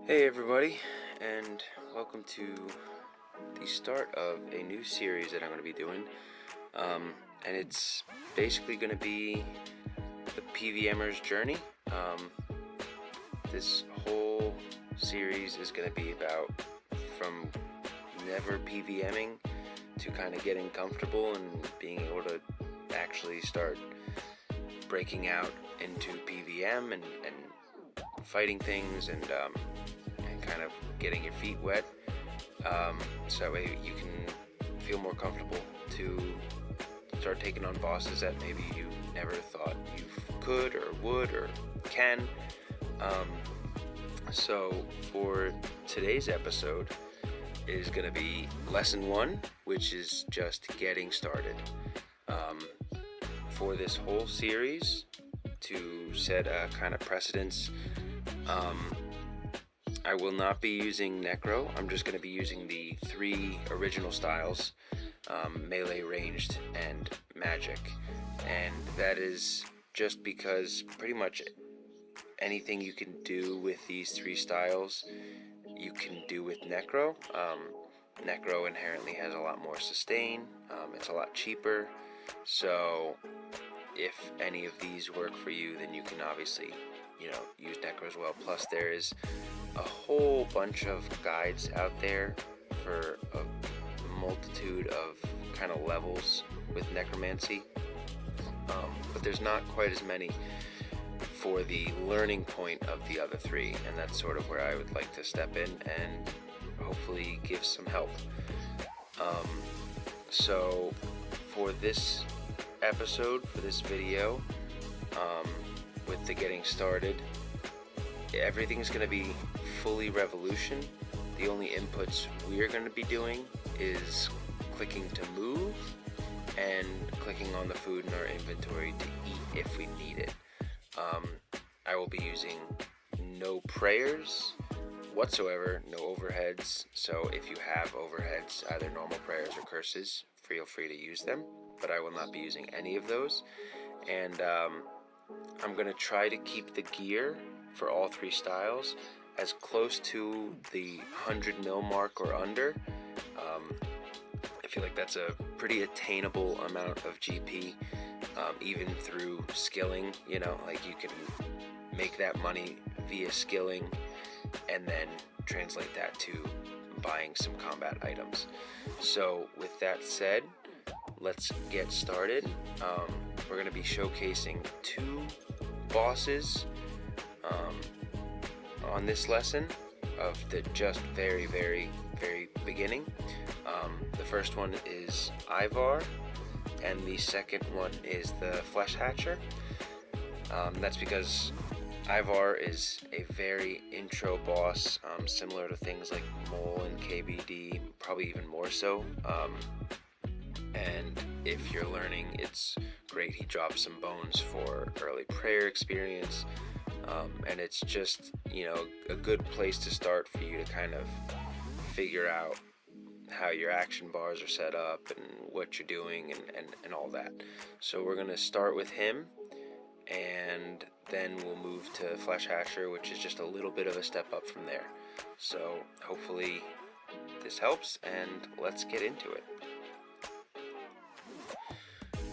Hey everybody, and welcome to the start of a new series that I'm going to be doing. And it's basically going to be the PVMer's journey. This whole series is going to be about from never PVMing to kind of getting comfortable and being able to actually start breaking out into PVM and fighting things and kind of getting your feet wet, so that way you can feel more comfortable to start taking on bosses that maybe you never thought you could or would or can. So for today's episode is going to be lesson 1, which is just getting started. For this whole series, to set a kind of precedence, I will not be using Necro. I'm just going to be using the 3 original styles, melee, ranged, and magic. And that is just because pretty much anything you can do with these 3 styles, you can do with Necro. Necro inherently has a lot more sustain. It's a lot cheaper. So if any of these work for you, then you can obviously, use Necro as well. Plus there is a whole bunch of guides out there for a multitude of kind of levels with necromancy, but there's not quite as many for the learning point of the other 3, and that's sort of where I would like to step in and hopefully give some help. So for this episode, for this video, with the getting started, everything's going to be fully revolution. The only inputs we're going to be doing is clicking to move and clicking on the food in our inventory to eat if we need it. I will be using no prayers whatsoever, no overheads. So if you have overheads, either normal prayers or curses, feel free to use them, but I will not be using any of those. And I'm going to try to keep the gear for all 3 styles as close to the 100 mil mark or under. I feel like that's a pretty attainable amount of GP, even through skilling. Like you can make that money via skilling and then translate that to buying some combat items. So with that said, let's get started. We're going to be showcasing 2 bosses on this lesson of the just very, very, very beginning. The first one is Ivar, and the second one is the Flesh Hatcher. That's because Ivar is a very intro boss, similar to things like Mole and KBD, probably even more so. And if you're learning, it's great. He drops some bones for early prayer experience, and it's just, a good place to start for you to kind of figure out how your action bars are set up and what you're doing and all that. So we're going to start with him, and then we'll move to Flesh Hatcher, which is just a little bit of a step up from there. So hopefully this helps, and let's get into it.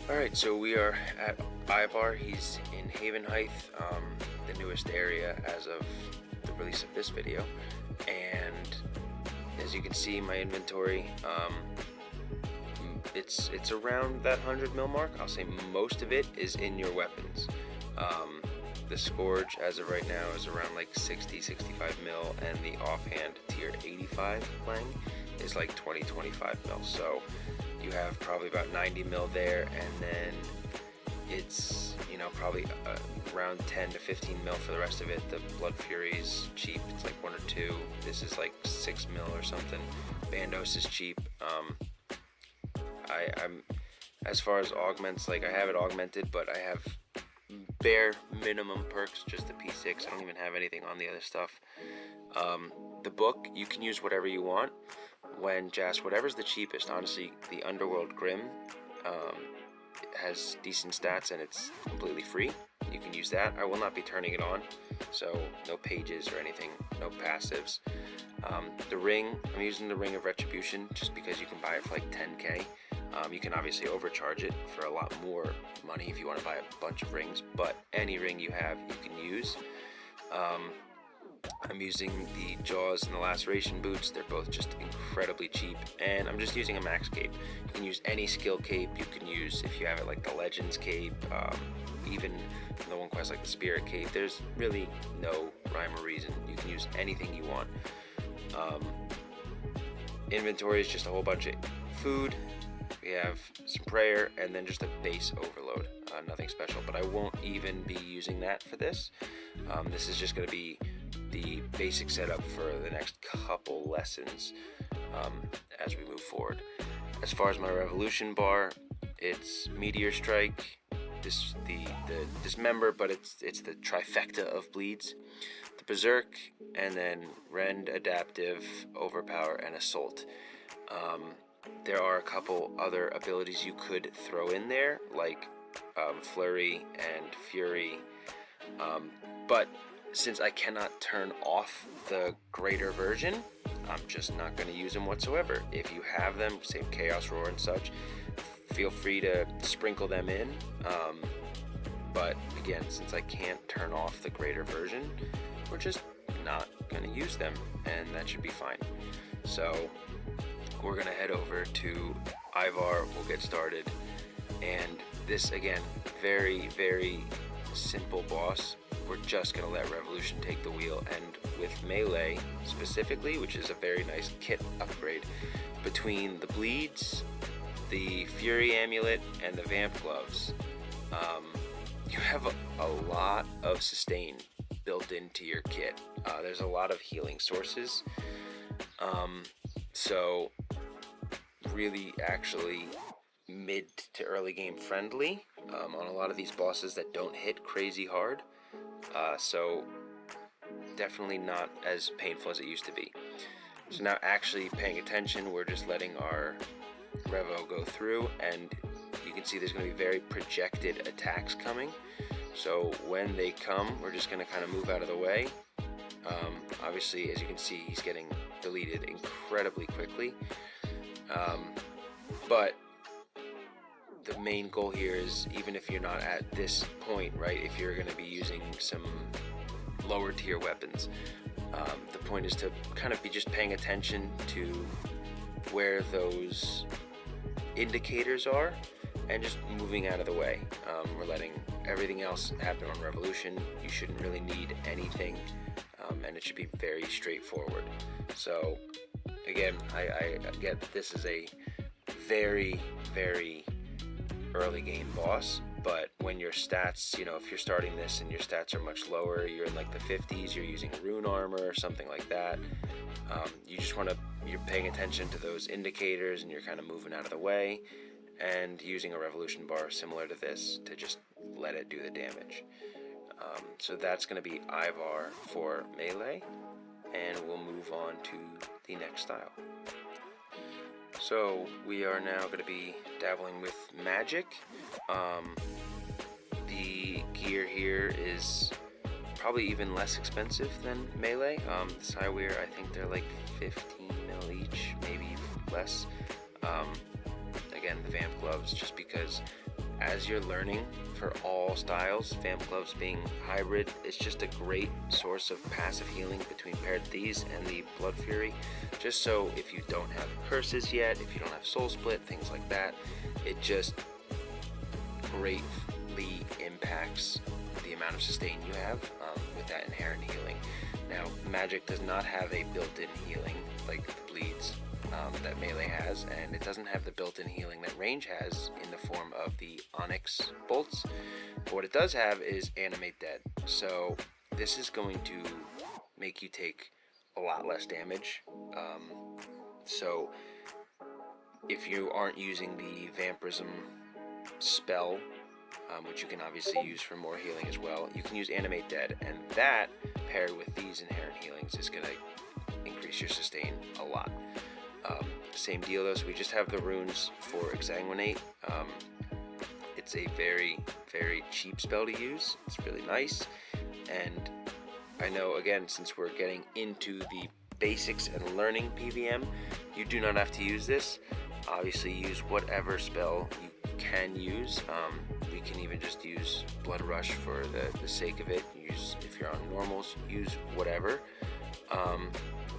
Alright, so we are at Ivar. He's in Haven Height, the newest area as of the release of this video. And as you can see, my inventory, it's around that 100 mil mark. I'll say most of it is in your weapons. The Scourge, as of right now, is around like 60-65 mil, and the offhand tier 85 playing is like 20-25 mil. So you have probably about 90 mil there, and then it's, probably around 10-15 mil for the rest of it. The Blood Fury is cheap. It's like 1 or 2. This is like 6 mil or something. Bandos is cheap. I'm as far as augments, like I have it augmented, but I have bare minimum perks, just the P6. I don't even have anything on the other stuff. The book, you can use whatever you want. Whatever's the cheapest. Honestly, the Underworld Grim has decent stats and it's completely free, you can use that. I will not be turning it on, so no pages or anything, no passives. The ring, I'm using the Ring of Retribution just because you can buy it for like 10k. You can obviously overcharge it for a lot more money if you want to buy a bunch of rings, but any ring you have you can use. I'm using the Jaws and the Laceration boots. They're both just incredibly cheap, and I'm just using a max cape. You can use any skill cape. You can use, if you have it, like the Legends cape, even in the one quest like the Spirit cape. There's really no rhyme or reason. You can use anything you want. Inventory is just a whole bunch of food. We have some prayer and then just a base overload. Nothing special, but I won't even be using that for this. This is just going to be the basic setup for the next couple lessons as we move forward. As far as my revolution bar, it's Meteor Strike, the Dismember, but it's the trifecta of bleeds. The Berserk, and then Rend, Adaptive, Overpower, and Assault. There are a couple other abilities you could throw in there, like Flurry and Fury, but since I cannot turn off the greater version, I'm just not going to use them whatsoever. If you have them, say Chaos Roar and such, feel free to sprinkle them in, but again, since I can't turn off the greater version, we're just not going to use them, and that should be fine. So we're going to head over to Ivar, we'll get started, and this, again, very, very simple boss. We're just going to let Revolution take the wheel, and with Melee specifically, which is a very nice kit upgrade, between the bleeds, the Fury Amulet, and the Vamp Gloves, you have a lot of sustain built into your kit. There's a lot of healing sources, so really actually mid to early game friendly on a lot of these bosses that don't hit crazy hard, so definitely not as painful as it used to be. So now actually paying attention, we're just letting our Revo go through, and you can see there's going to be very projected attacks coming. So when they come, we're just going to kind of move out of the way. Obviously, as you can see, he's getting deleted incredibly quickly. But the main goal here is, even if you're not at this point, right, if you're going to be using some lower tier weapons, the point is to kind of be just paying attention to where those indicators are and just moving out of the way. We're letting everything else happen on Revolution. You shouldn't really need anything, and it should be very straightforward. So again, I get that this is a very, very early game boss, but when your stats, you know, if you're starting this and your stats are much lower, you're in like the 50s, you're using rune armor or something like that, you just want to, you're paying attention to those indicators and you're kind of moving out of the way and using a revolution bar similar to this to just let it do the damage. So that's going to be Ivar for Melee, and we'll move on to the next style. So we are now going to be dabbling with magic. The gear here is probably even less expensive than Melee. The Psywear, I think they're like 15 mil each, maybe less. Again, the Vamp Gloves, just because as you're learning for all styles, Vamp Gloves being hybrid, it's just a great source of passive healing between paired these and the Blood Fury. Just so if you don't have curses yet, if you don't have Soul Split, things like that, it just greatly impacts the amount of sustain you have with that inherent healing. Now, magic does not have a built-in healing like the bleeds that Melee has, and it doesn't have the built-in healing that range has in the form of the Onyx bolts. But what it does have is Animate Dead. So this is going to make you take a lot less damage. So if you aren't using the Vampirism spell, which you can obviously use for more healing as well, you can use Animate Dead, and that paired with these inherent healings is going to increase your sustain a lot. Same deal though, so we just have the runes for Exsanguinate, It's a very, very cheap spell to use. It's really nice, and I know, again, since we're getting into the basics and learning PVM, you do not have to use this. Obviously, use whatever spell you can use. We can even just use Blood Rush for the sake of it. Use, if you're on normals, use whatever.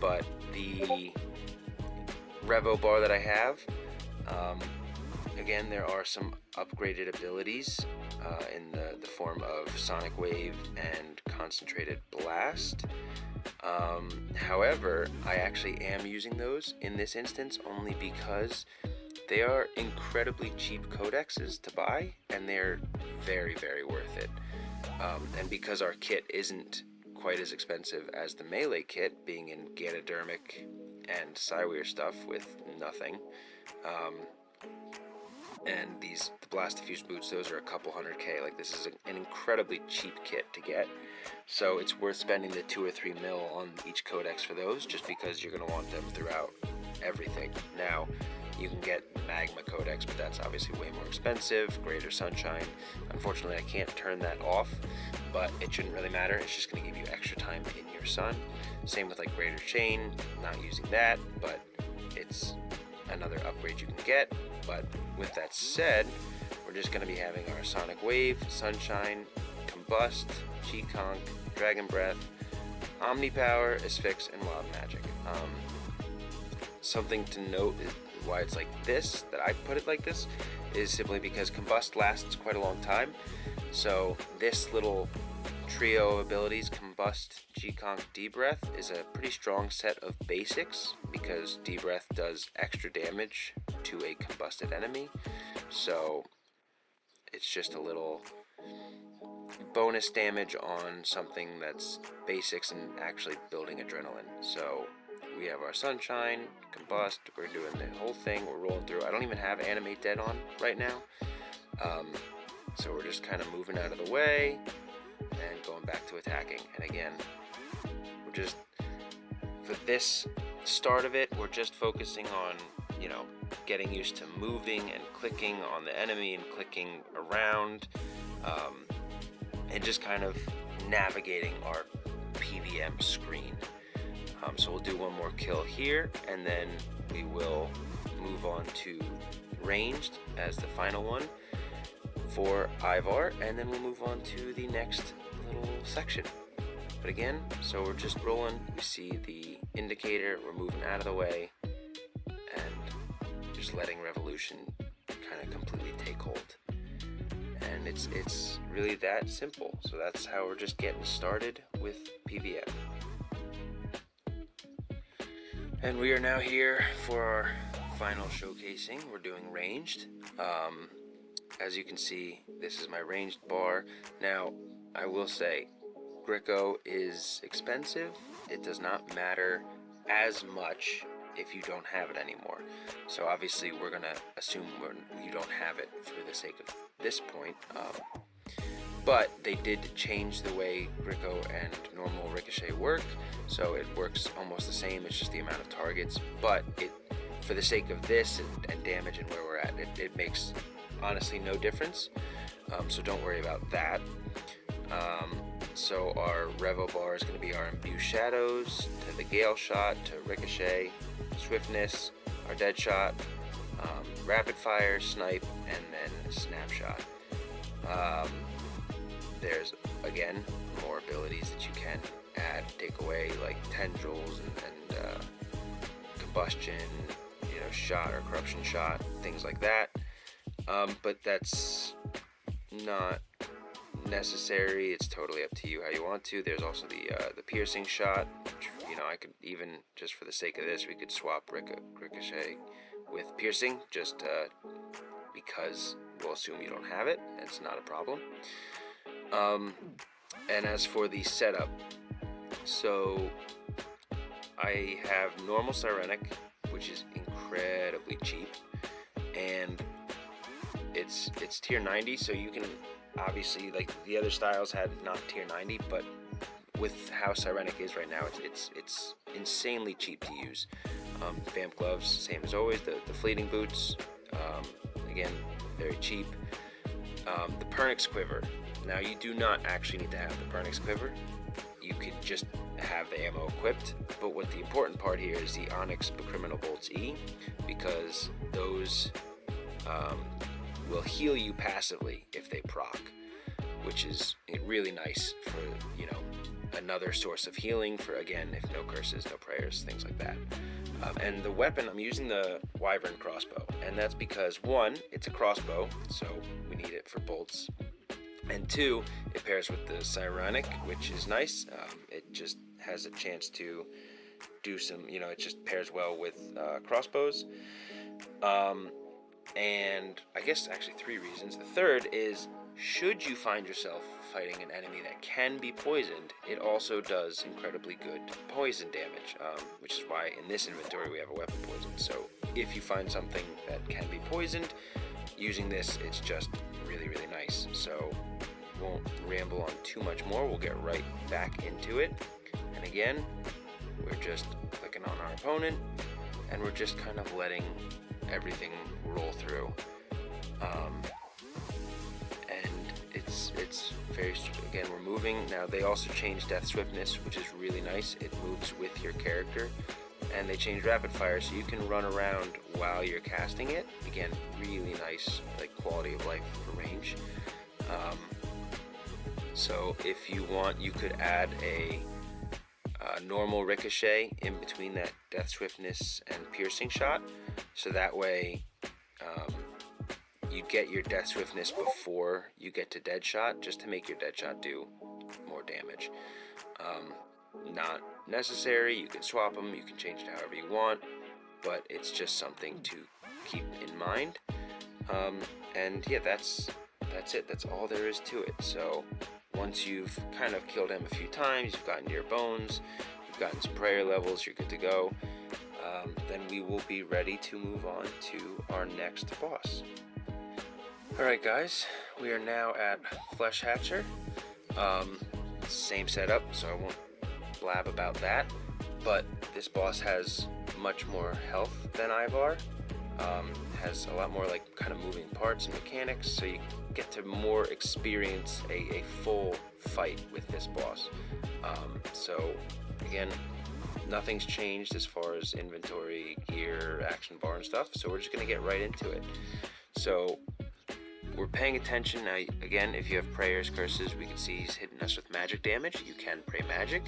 But the Revo bar that I have, again, there are some upgraded abilities in the form of Sonic Wave and Concentrated Blast. However, I actually am using those in this instance only because they are incredibly cheap codexes to buy, and they're very, very worth it. And because our kit isn't quite as expensive as the melee kit, being in Ganodermic and Cyweir stuff with nothing, and the Blast-Diffuse boots, those are a couple $100K. Like, this is an incredibly cheap kit to get, so it's worth spending the 2 or 3 mil on each codex for those, just because you're going to want them throughout everything. Now, you can get Magma Codex, but that's obviously way more expensive. Greater Sunshine, unfortunately I can't turn that off, but it shouldn't really matter. It's just going to give you extra time in your sun. Same with like Greater Chain, not using that, but it's another upgrade you can get. But with that said, we're just going to be having our Sonic Wave, Sunshine, Combust, G-Conk, Dragon Breath, Omnipower, Asphyx, and Wild Magic. Something to note is why it's like this, that I put it like this, is simply because Combust lasts quite a long time. So this little trio of abilities, Combust, G-Conk, D-Breath, is a pretty strong set of basics, because D-Breath does extra damage to a combusted enemy. So it's just a little bonus damage on something that's basics and actually building adrenaline. So we have our Sunshine, Combust, we're doing the whole thing, we're rolling through. I don't even have Animate Dead on right now, so we're just kind of moving out of the way and going back to attacking. And again, we're just, for this start of it, we're just focusing on, you know, getting used to moving and clicking on the enemy and clicking around, and just kind of navigating our PVM screen. So we'll do one more kill here, and then we will move on to ranged as the final one for Ivar, and then we'll move on to the next little section. But again, so we're just rolling, we see the indicator, we're moving out of the way, and just letting Revolution kind of completely take hold. And it's really that simple. So that's how we're just getting started with PVM. And we are now here for our final showcasing. We're doing ranged. As you can see, this is my ranged bar. Now, I will say, Gricko is expensive. It does not matter as much if you don't have it anymore. So obviously we're gonna assume you don't have it for the sake of this point. But they did change the way Gricko and normal Ricochet work, so it works almost the same. It's just the amount of targets, but it, for the sake of this and damage and where we're at, it makes honestly no difference. So don't worry about that. So our Revo bar is going to be our Imbue Shadows, to the Gale Shot, to Ricochet, Swiftness, our Dead Shot, Rapid Fire, Snipe, and then Snapshot. There's, again, more abilities that you can add, take away, like Tendrils and Combustion, you know, Shot or Corruption Shot, things like that. But that's not necessary. It's totally up to you how you want to. There's also the Piercing Shot, which, you know, I could even, just for the sake of this, we could swap Ricochet with Piercing, just because we'll assume you don't have it. It's not a problem. And as for the setup, so I have normal Sirenic, which is incredibly cheap, and it's tier 90, so you can obviously, like the other styles had not tier 90, but with how Sirenic is right now, it's insanely cheap to use. Vamp gloves, same as always. The fleeting boots, again, very cheap. The Pernix Quiver. Now, you do not actually need to have the Pernix Quiver. You could just have the ammo equipped, but what the important part here is the Onyx Criminal Bolts E, because those will heal you passively if they proc, which is really nice for, you know, another source of healing for, again, if no curses, no prayers, things like that. And the weapon, I'm using the Wyvern crossbow, and that's because, one, it's a crossbow, so we need it for bolts, and two, it pairs with the Cyranic, which is nice. It just has a chance to do some, you know, it just pairs well with crossbows. And I guess actually 3 reasons. The third is, should you find yourself fighting an enemy that can be poisoned, it also does incredibly good poison damage, which is why in this inventory we have a weapon poison. So if you find something that can be poisoned, using this, it's just really, really nice. So won't ramble on too much more. We'll get right back into it. And again, we're just clicking on our opponent, and we're just kind of letting everything roll through. And it's very, again, we're moving. Now, they also changed Death Swiftness, which is really nice. It moves with your character. And they changed Rapid Fire, so you can run around while you're casting it. Again, really nice, like, quality of life for range. So if you want, you could add a normal ricochet in between that Death Swiftness and piercing shot, so that way you get your Death Swiftness before you get to dead shot, just to make your dead shot do more damage. Not necessary. You can swap them, you can change it however you want, but it's just something to keep in mind. And yeah, that's it. That's all there is to it. So once you've kind of killed him a few times, you've gotten your bones, you've gotten some prayer levels, you're good to go, then we will be ready to move on to our next boss. Alright guys, we are now at Flesh Hatcher. Same setup, so I won't blab about that, but this boss has much more health than Ivar. Has a lot more like kind of moving parts and mechanics, so you get to more experience a full fight with this boss. So again, nothing's changed as far as inventory, gear, action bar and stuff, so we're just going to get right into it. So we're paying attention. Now, again, if you have prayers, curses, we can see he's hitting us with magic damage. You can pray magic,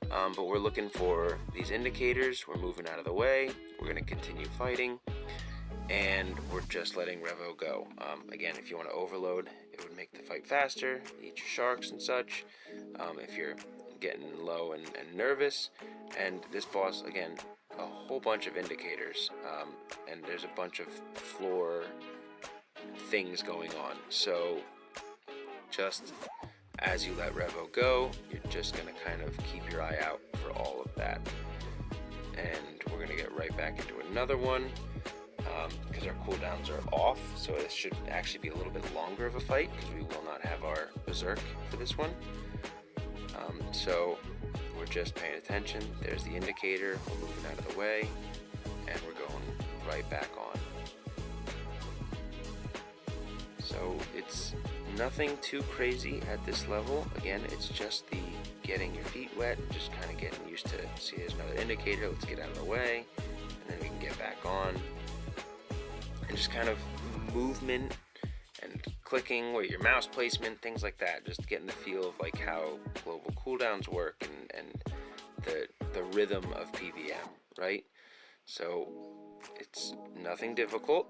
but we're looking for these indicators. We're moving out of the way. We're going to continue fighting, and we're just letting Revo go. Again, if you want to overload, it would make the fight faster, eat your sharks and such, if you're getting low and nervous. And this boss, again, a whole bunch of indicators, and there's a bunch of floor things going on. So just as you let Revo go, you're just going to kind of keep your eye out for all of that. And we're going to get right back into another one, because our cooldowns are off, so this should actually be a little bit longer of a fight, because we will not have our Berserk for this one. So we're just paying attention. There's the indicator. We're moving out of the way, and we're going right back on. So it's nothing too crazy at this level. Again, it's just the getting your feet wet, just kind of getting used to, see, there's another indicator, let's get out of the way, and then we can get back on. And just kind of movement and clicking with your mouse placement, things like that, just getting the feel of like how global cooldowns work and the rhythm of PVM, right? So it's nothing difficult.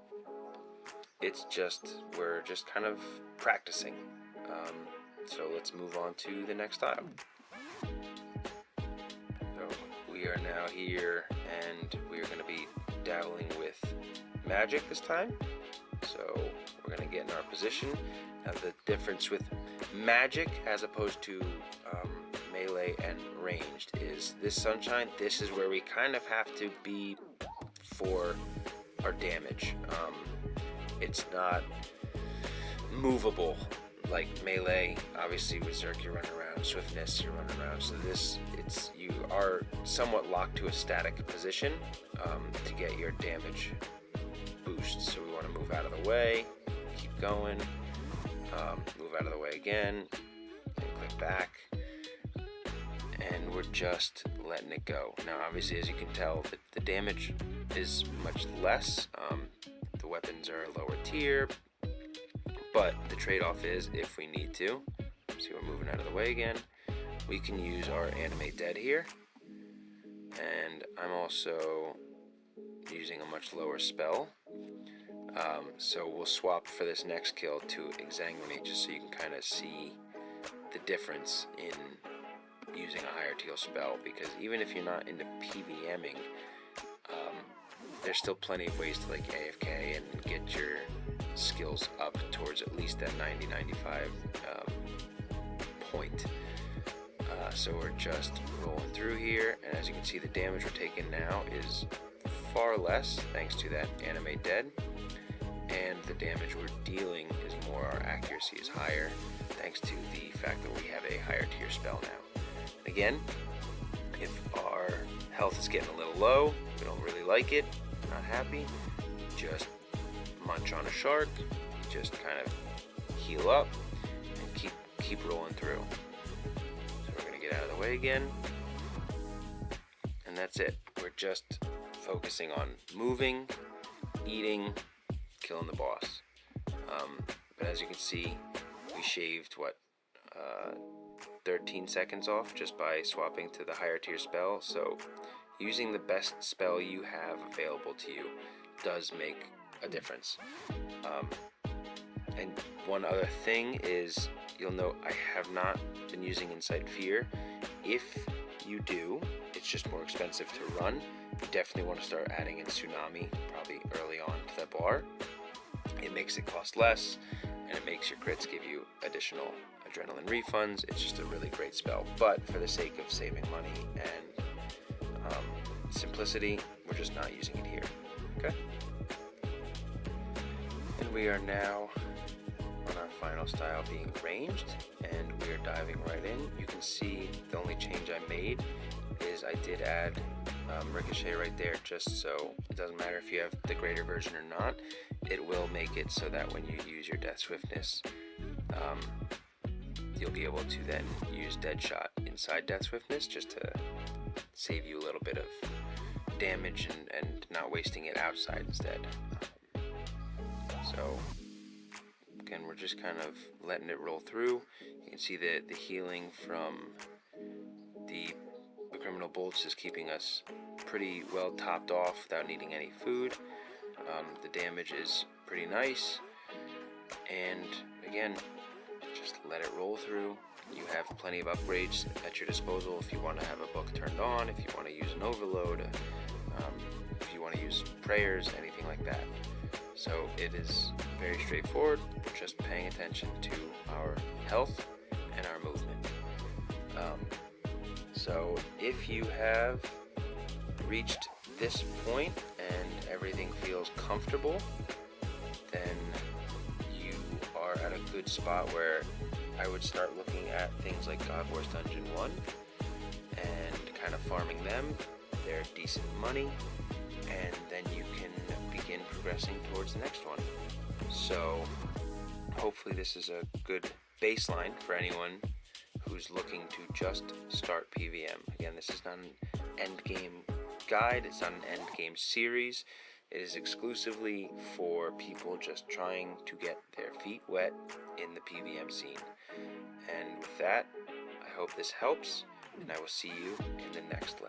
It's just, we're just kind of practicing. So let's move on to the next tile. So we are now here, and we're going to be dabbling with magic this time. So we're going to get in our position. Now the difference with magic as opposed to melee and ranged is this Sunshine, this is where we kind of have to be for our damage. It's not movable like melee. Obviously with Zerk you run around, Swiftness you run around, so this, you are somewhat locked to a static position to get your damage boost. So we want to move out of the way, keep going, Move out of the way again, and click back, and we're just letting it go. Now obviously, as you can tell, the damage is much less. The weapons are a lower tier, but the trade-off is, if we need to, see, we're moving out of the way again, we can use our animate dead here, and I'm also using a much lower spell. So we'll swap for this next kill to exsanguinate, just so you can kind of see the difference in using a higher tier spell, because even if you're not into PVMing, there's still plenty of ways to like AFK and get your skills up towards at least that 90-95 point. So we're just rolling through here, and as you can see, the damage we're taking now is far less thanks to that animate dead, and the damage we're dealing is more, our accuracy is higher thanks to the fact that we have a higher tier spell now. Again, if our health is getting a little low, we don't really like it, not happy, just munch on a shark, just kind of heal up and keep rolling through. So we're going to get out of the way again, and that's it. We're just focusing on moving, eating, killing the boss. But as you can see, we shaved 13 seconds off just by swapping to the higher tier spell. So using the best spell you have available to you does make a difference. And one other thing is, you'll note I have not been using Inside Fear. If you do, it's just more expensive to run. You definitely want to start adding in Tsunami probably early on to that bar. It makes it cost less, and it makes your crits give you additional adrenaline refunds. It's just a really great spell, but for the sake of saving money and simplicity, we're just not using it here. Okay? And we are now on our final style being ranged, and we are diving right in. You can see the only change I made is I did add Ricochet right there, just so it doesn't matter if you have the greater version or not, it will make it so that when you use your Death Swiftness, you'll be able to then use Deadshot inside Death Swiftness, just to save you a little bit of damage and not wasting it outside instead. So again, we're just kind of letting it roll through. You can see the healing from the Criminal Bolts is keeping us pretty well topped off without needing any food. The damage is pretty nice, and again, just let it roll through. You have plenty of upgrades at your disposal if you want to have a book turned on, if you want to use an overload, if you want to use prayers, anything like that. So it is very straightforward. We're just paying attention to our health and our movement. So if you have reached this point and everything feels comfortable, then you are at a good spot where I would start looking at things like God Wars Dungeon 1 and kind of farming them. They're decent money, and then you can begin progressing towards the next one. So hopefully this is a good baseline for anyone who's looking to just start PVM. Again, this is not an end game guide, it's not an end game series. It is exclusively for people just trying to get their feet wet in the PVM scene. And with that, I hope this helps, and I will see you in the next